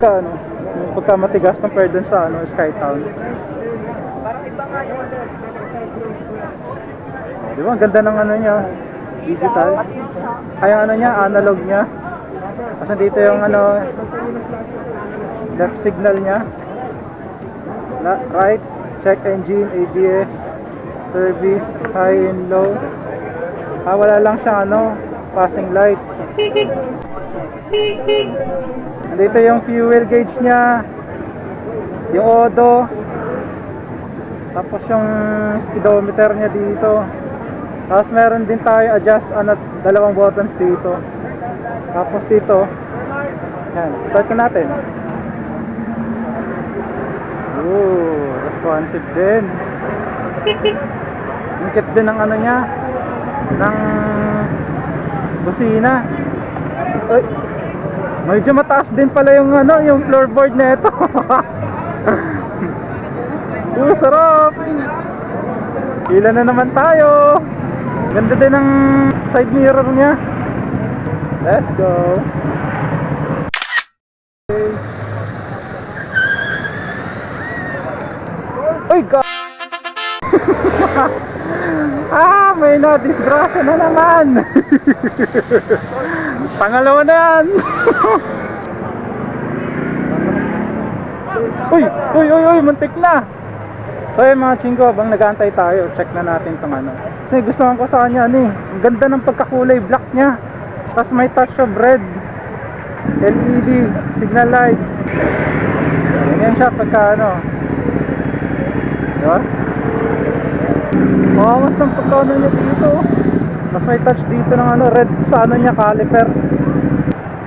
pagka ano, yung pagka matigas compared dun sa ano, Skytown. Parang iba nga yung ano. Di ba, ang ganda ng ano niya, digital. Ay, yung ano niya, analog niya. Kasi dito yung ano, left signal niya. Right, check engine, ABS, service, high and low. Wala lang siyang ano, passing light. Dito yung fuel gauge niya, yung odo, tapos yung speedometer niya dito. Tapos meron din tayo adjust dalawang buttons dito. Tapos dito, yan, start na natin. Responsive din. Ingkit din ng ano niya, ng busina. Ay, medyo mataas din pala yung ano, yung floorboard na ito. Sarap. Hila na naman tayo. Ganda din ng side mirror niya. Let's go. Uy, may na-disgrasya na naman. Pangalawa na yan. Uy, muntik na. So yung mga chinggo, habang nag-aantay tayo, check na natin itong ano. Kasi gustuhan ko sa kanya ano ang ganda ng pagkakulay black niya. Tapos may touch of red, LED, signal lights. Ganyan siya pagka ano. Diba? Mawawas ng pagkaano niya dito. Tapos may touch dito ng ano, red sa ano niya, caliper.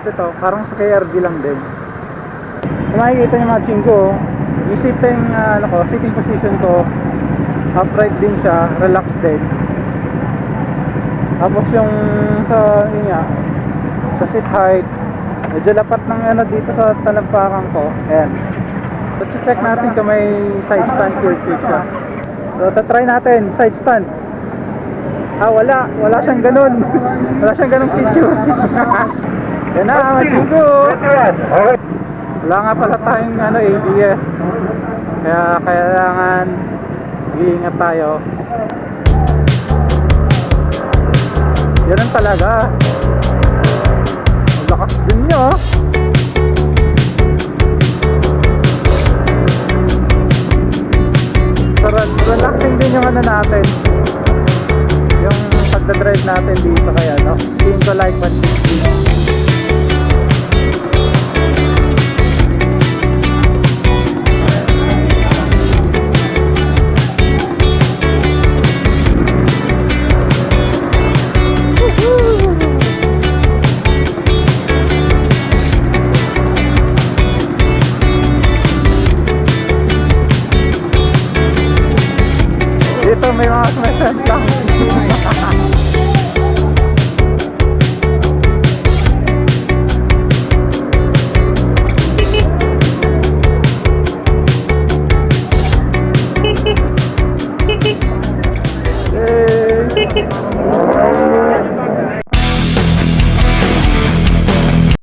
Kasi ito, parang sa KRD lang din. Kung makikita niyo mga chinggo, yung sitting, sitting position ko, upright din siya, relax din. Tapos yung sa sa seat height, medyo lapat ng ano dito sa talampakan ko. Ayan. So check natin kung may side stand kill switch siya. So tatry natin, side stand. Wala siyang ganun. Wala siyang ganung feature. Yan na, machinggo. Wala nga pala tayong ABS. Kaya kailangan mag-iingat tayo. Yan talaga. Ang lakas din niya. So, relaxing din yung natin. Yung pagdadrive natin dito kaya tingin ko like 160. May mga